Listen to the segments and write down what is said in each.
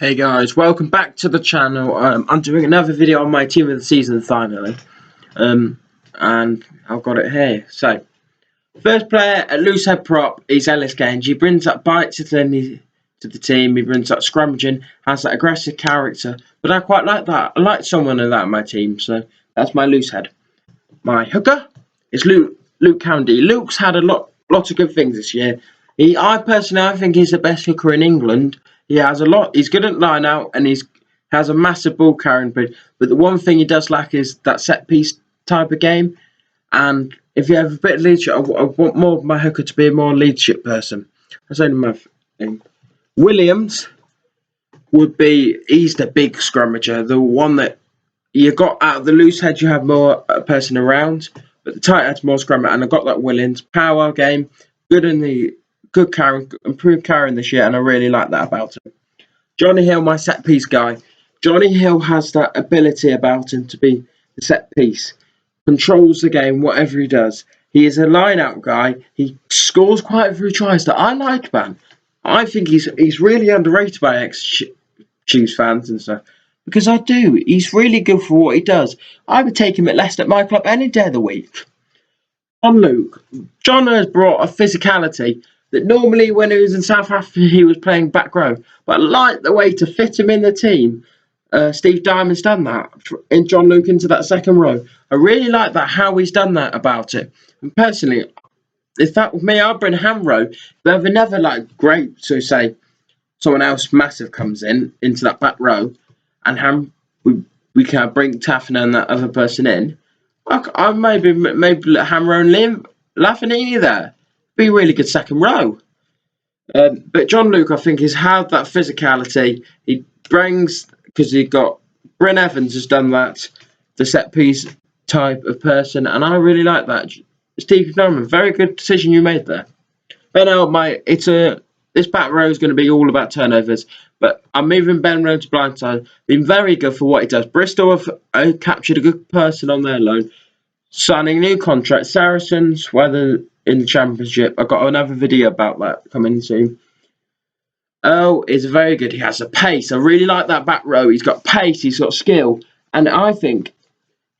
Hey guys, welcome back to the channel. I'm doing another video on my team of the season finally, and I've got it here. So, first player at loose head prop is Ellis Gaines. He brings that bite to the team. He brings that scrummaging, has that aggressive character. But I quite like that. I like someone of that in my team, so that's my loose head. My hooker is Luke County. Luke's had a lot of good things this year. I think he's the best hooker in England. He has a lot. He's good at line out, and has a massive ball carrying ability. But the one thing he does lack is that set piece type of game. And if you have a bit of leadership, I want more of my hooker to be a more leadership person. That's only my thing. Williams he's the big scrummager, the one that you got out of the loose head. You have more person around, but the tight head's more scrummer. And I got that Williams power game, good carrying, improved carrying this year, and I really like that about him. Johnny Hill, my set piece guy. Johnny Hill has that ability about him to be the set piece, controls the game, whatever he does. He is a line out guy. He scores quite a few tries that I like, man. I think he's really underrated by ex-Chiefs fans and stuff, because I do. He's really good for what he does. I would take him at Leicester at my club any day of the week. On Luke, John has brought a physicality that normally when he was in South Africa he was playing back row. But I like the way to fit him in the team. Steve Diamond's done that in John Luke into that second row. I really like that, how he's done that about it. And personally, if that was me, I'd bring Hamrow. But never like great to say someone else massive comes into that back row, and we can bring Taffin and that other person in. I maybe let Hamrow and Liam Lafferty there. Be a really good second row. But John Luke, I think, has had that physicality. He brings, because he got Bryn Evans has done that, the set piece type of person, and I really like that. Steve Norman, very good decision you made there. Ben this back row is going to be all about turnovers, but I'm moving Ben Rowe to blindside. Been very good for what he does. Bristol have captured a good person on their loan, signing a new contract. Saracens, whether in the Championship, I've got another video about that coming soon. Earl is very good. He has a pace. I really like that back row. He's got pace. He's got skill, and I think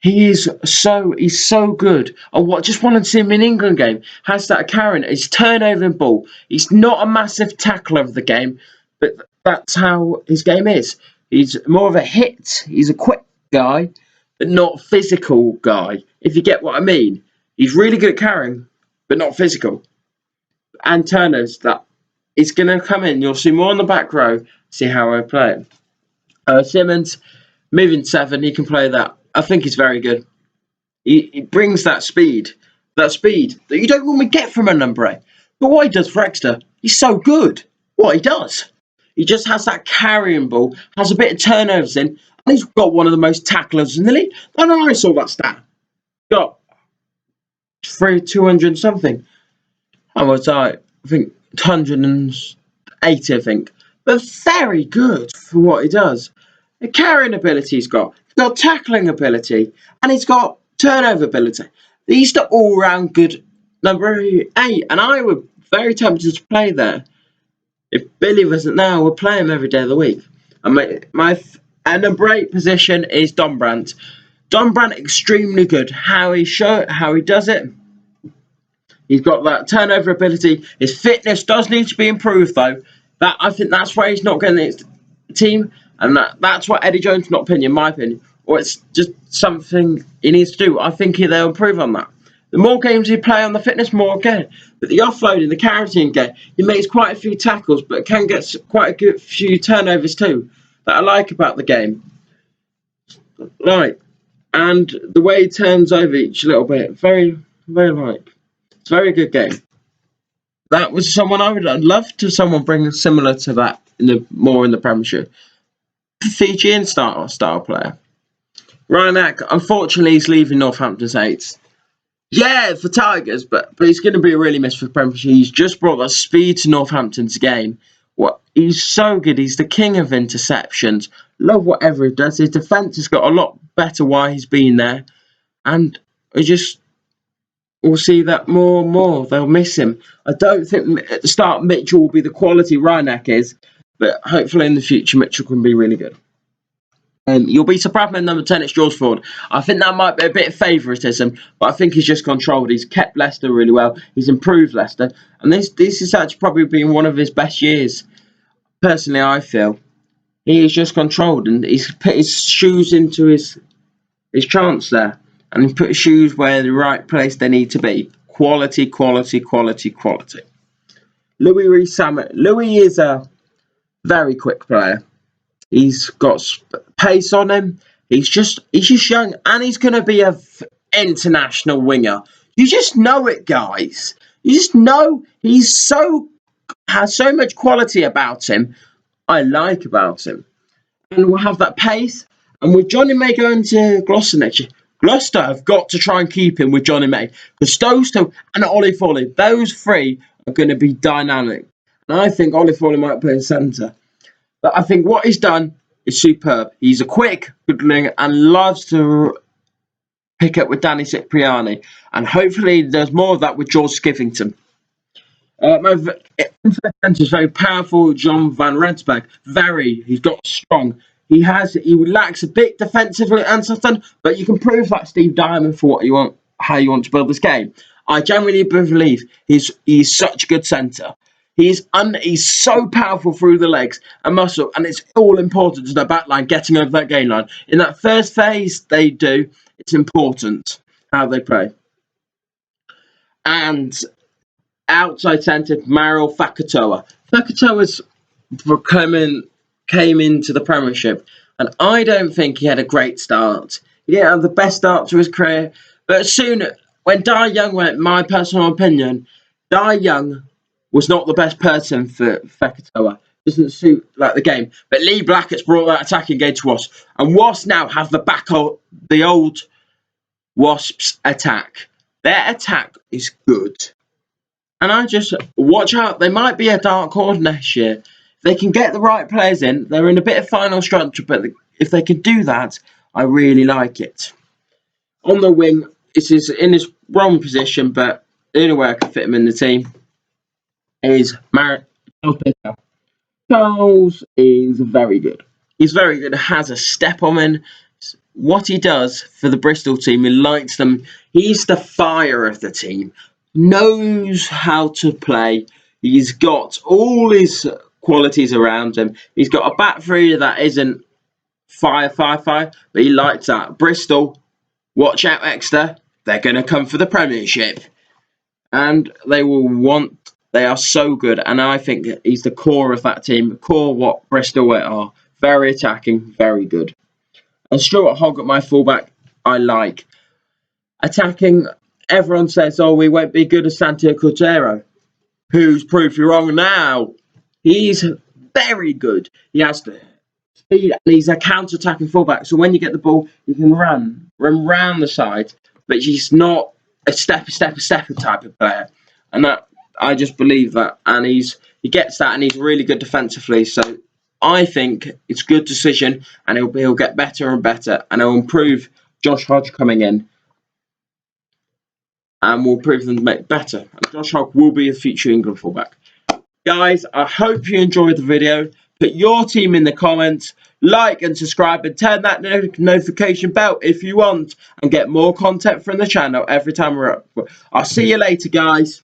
he's so good. Just wanted to see him in England game. Has that carrying his turnover and ball. He's not a massive tackler of the game, but that's how his game is. He's more of a hit. He's a quick guy, but not physical guy, if you get what I mean. He's really good at carrying, but not physical. And Turner's that he's going to come in. You'll see more on the back row. See how I play it. Simmons, moving 7, he can play that. I think he's very good. He brings that speed that you don't normally get from a number 8. But what he does for Exeter, he's so good. What he does, he just has that carrying ball, has a bit of turnovers in, and he's got one of the most tacklers in the league. I know I saw that stat. Got 200 something. I think 180, I think. But very good for what he does. The carrying ability he's got tackling ability, and he's got turnover ability. He's the all-round good number 8, and I would very tempted to play there. If Billy wasn't there, I would play him every day of the week. And my number 8 position is Don Brandt. Don Brandt, extremely good. How he does it. He's got that turnover ability. His fitness does need to be improved, though. I think that's why he's not getting the team, and that's what Eddie Jones, not opinion, my opinion, or it's just something he needs to do. I think they'll improve on that. The more games he play on the fitness, more again. But the offloading, the carrying game, he makes quite a few tackles, but can get quite a good few turnovers too. That I like about the game. Right, and the way he turns over each little bit, very, very like. It's a very good game. That was someone I'd love to someone bring similar to that more in the Premiership. Fijian style player. Ryan Ack, unfortunately, he's leaving Northampton Saints. Yeah, for Tigers, but he's going to be a really miss for Premiership. He's just brought that speed to Northampton's game. He's so good. He's the king of interceptions. Love whatever he does. His defence has got a lot better while he's been there, and we'll see that more and more. They'll miss him. I don't think at the start Mitchell will be the quality Ryanak is, but hopefully in the future Mitchell can be really good. You'll be surprised when number 10 it's George Ford. I think that might be a bit of favouritism, but I think he's just controlled. He's kept Leicester really well. He's improved Leicester, and this has actually probably been one of his best years. Personally, I feel he is just controlled, and he's put his shoes into his chance there, and he put his shoes where the right place they need to be. Quality, quality, quality, quality. Louis Rees-Zammit. Louis is a very quick player. He's got pace on him. He's just young, and he's going to be a international winger. You just know it, guys. You just know has so much quality about him. I like about him, and we'll have that pace. And with Johnny May going to Gloucester next year, Gloucester have got to try and keep him with Johnny May, because those two and Ollie Foley, those three are going to be dynamic. And I think Ollie Foley might play in centre. But I think what he's done is superb. He's a quick, good winger and loves to pick up with Danny Cipriani. And hopefully there's more of that with George Skivington. My centre is very powerful. John van Rensburg. He's got strong. He lacks a bit defensively and something, but you can prove that Steve Diamond for how you want to build this game. I genuinely believe he's such a good centre. He's so powerful through the legs and muscle, and it's all important to the back line getting over that gain line. In that first phase, it's important how they play. And outside centre, Mario Fakatoa. Fakatoa's came into the Premiership, and I don't think he had a great start. He didn't have the best start to his career, but soon, when Dai Young went, my personal opinion, Dai Young was not the best person for Fakatoa. Doesn't suit the game. But Lee Blackett's brought that attacking game to Wasps, and Wasps now have the old Wasps attack. Their attack is good. And I just watch out. They might be a dark horse next year. If they can get the right players in, they're in a bit of final structure, but if they can do that, I really like it. On the wing, it is in his wrong position, but the only way I can fit him in the team is Charles Pitter. Charles is very good. He's very good. Has a step on him. What he does for the Bristol team, he likes them. He's the fire of the team. Knows how to play. He's got all his qualities around him. He's got a back three that isn't fire, but he likes that. Bristol, watch out, Exeter. They're going to come for the Premiership. And they are so good. And I think he's the core of that team. Core what Bristol are. Very attacking, very good. And Stuart Hogg at my fullback, I like. Attacking, everyone says, we won't be good as Santiago Cordero. Who's proved you wrong now? He's very good. He has the speed, and he's a counter-attacking fullback. So when you get the ball, you can run round the side. But he's not a step type of player. And that I just believe that. And he gets that, and he's really good defensively. So I think it's a good decision, and he'll get better and better, and he'll improve Josh Hodge coming in. And we'll prove them to make better. And Josh Hogg will be a future England fullback. Guys, I hope you enjoyed the video. Put your team in the comments. Like and subscribe and turn that notification bell if you want. And get more content from the channel every time we're up. I'll see you later, guys.